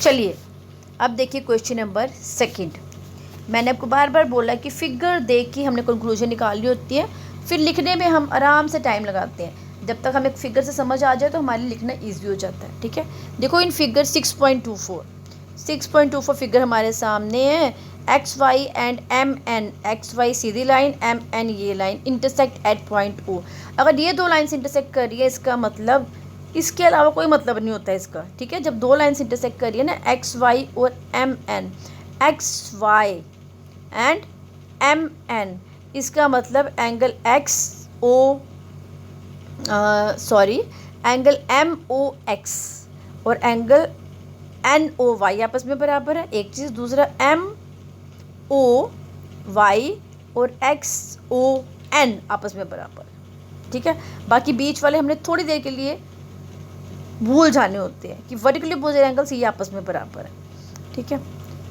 चलिए अब देखिए क्वेश्चन नंबर 2। मैंने आपको बार बार बोला कि फिगर देख के हमने कंक्लूजन निकालनी होती है, फिर लिखने में हम आराम से टाइम लगाते हैं। जब तक हमें फिगर से समझ आ जाए तो हमारे लिखना ईजी हो जाता है। ठीक है, देखो इन फिगर 6.24 फिगर हमारे सामने है। X Y and M N, X Y सीधी लाइन, एम एन ये line intersect at point O. अगर ये दो लाइन्स इंटरसेक्ट कर रही है इसका मतलब इसके अलावा कोई मतलब नहीं होता है इसका। ठीक है, जब दो लाइन्स इंटरसेक्ट कर रही है ना एक्स वाई और M N, X Y and M N, इसका मतलब angle X O angle M O X और एंगल एन ओ वाई आपस में बराबर है। एक चीज़, दूसरा एम ओ वाई और एक्स ओ एन आपस में बराबर। ठीक है, बाकी बीच वाले हमने थोड़ी देर के लिए भूल जाने होते हैं कि वर्टिकली अपोजिट एंगल्स ये आपस में बराबर है। ठीक है,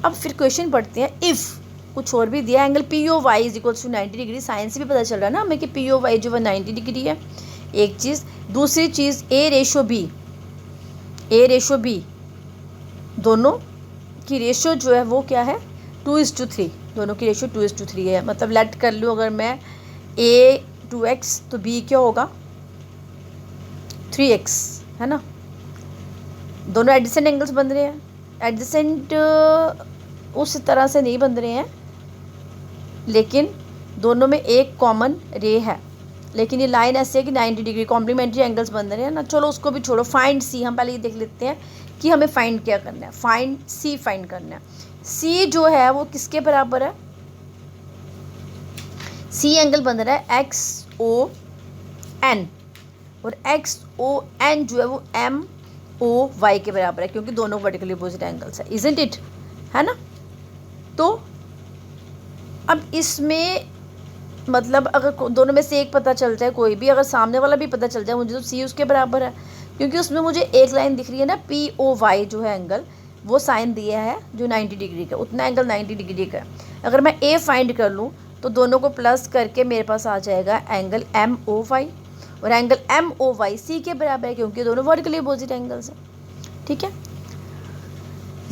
अब फिर क्वेश्चन पढ़ते हैं। इफ़ कुछ और भी दिया, angle P O Y is equals to 90 degree. Science से भी पता चल रहा है ना हमें कि पी ओ वाई जो है 90 डिग्री है। एक चीज़, दूसरी चीज़ ए रेशो बी दोनों की रेशो जो है वो क्या है 2:3। दोनों की रेशो 2:3 है। मतलब लेट कर लूँ अगर मैं a 2x तो b क्या होगा 3x, है ना। दोनों एडजेसेंट एंगल्स बन रहे हैं। एडजेसेंट उस तरह से नहीं बन रहे हैं, लेकिन दोनों में एक कॉमन रे है। लेकिन ये लाइन ऐसी है कि 90 डिग्री कॉम्प्लीमेंट्री एंगल्स बन रहे हैं ना। चलो उसको भी छोड़ो, फाइंड सी। हम पहले ये देख लेते हैं कि हमें फाइंड क्या करना है। फाइंड करना है। सी जो है वो किसके बराबर है, सी एंगल बन रहा है एक्स ओ एन, और एक्स ओ एन जो है वो एम ओ वाई के बराबर है, क्योंकि दोनों वर्टिकली अपोजिट एंगल्स है, इजंट इट, है ना। तो अब इसमें मतलब अगर दोनों में से एक पता चल जाए, कोई भी, अगर सामने वाला भी पता चल जाए मुझे, तो सी उसके बराबर है, क्योंकि उसमें मुझे एक लाइन दिख रही है ना पी ओ वाई जो है एंगल, वो साइन दिया है जो 90 डिग्री का, उतना एंगल 90 डिग्री का है। अगर मैं ए फाइंड कर लूँ तो दोनों को प्लस करके मेरे पास आ जाएगा एंगल एम ओ वाई, और angle M O Y C के बराबर है, क्योंकि दोनों वर्टिकली अपोजिट एंगल्स हैं। ठीक है,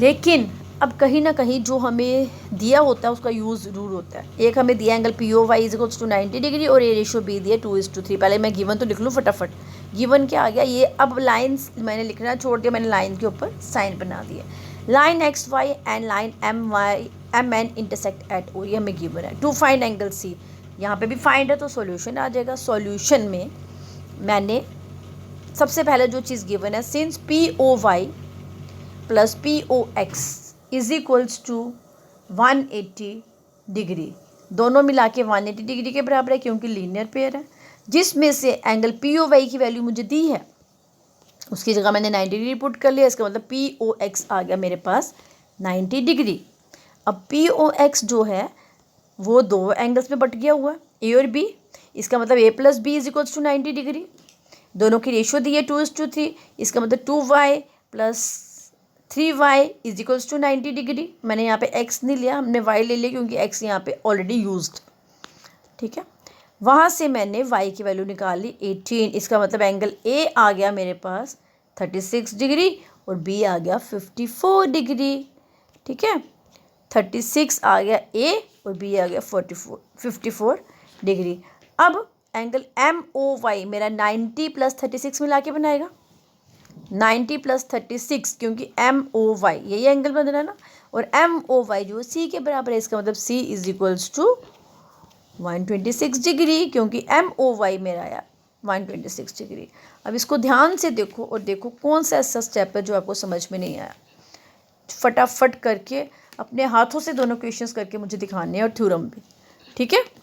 लेकिन अब कहीं ना कहीं जो हमें दिया होता है उसका यूज़ जरूर होता है। एक हमें दिया angle P O Y is equals to 90 degree और ए रेशो बी दिया 2:3। पहले मैं गिवन तो लिख लूँ फटाफट। गिवन क्या आ गया ये, अब लाइन्स मैंने लिखना छोड़ दिया, मैंने लाइन के ऊपर साइन बना दिया। Line X Y and line M N intersect at O, ये हमें गिवन है। टू फाइंड एंगल सी, यहाँ पे भी फाइंड है तो सॉल्यूशन आ जाएगा। सॉल्यूशन में मैंने सबसे पहले जो चीज़ गिवन है, since P O Y plus P O X is equals to 180 degree, दोनों मिला के 180 डिग्री के बराबर है, क्योंकि लीनियर पेयर है। जिसमें से एंगल पी ओ वाई की वैल्यू मुझे दी है उसकी जगह मैंने 90 डिग्री पुट कर लिया। इसका मतलब पी ओ एक्स आ गया मेरे पास 90 डिग्री। अब पी ओ एक्स जो है वो दो एंगल्स में बट गया हुआ है, ए और बी। इसका मतलब A plus B is equals to 90 degree. दोनों की रेशियो दी है 2:3। इसका मतलब 2y plus 3y is equals to 90 degree. मैंने यहाँ पे x नहीं लिया, हमने y ले लिया, क्योंकि x यहाँ पे ऑलरेडी यूज्ड। ठीक है, वहाँ से मैंने y की वैल्यू निकाल ली 18। इसका मतलब एंगल a आ गया मेरे पास 36 डिग्री और b आ गया 54 डिग्री। ठीक है, 36 आ गया a और b आ गया 54 डिग्री। अब एंगल एम ओ वाई मेरा 90 प्लस 36 मिला के बनाएगा, 90 प्लस 36, क्योंकि एम ओ वाई यही एंगल बन रहा है ना, और एम ओ वाई जो सी के बराबर है। इसका मतलब सी इज इक्वल्स टू 126 डिग्री, क्योंकि एम ओ वाई मेरा आया 126 डिग्री। अब इसको ध्यान से देखो और देखो कौन सा ऐसा स्टेप है जो आपको समझ में नहीं आया। फटाफट करके अपने हाथों से दोनों क्वेश्चंस करके मुझे दिखाने हैं, और थ्योरम भी। ठीक है।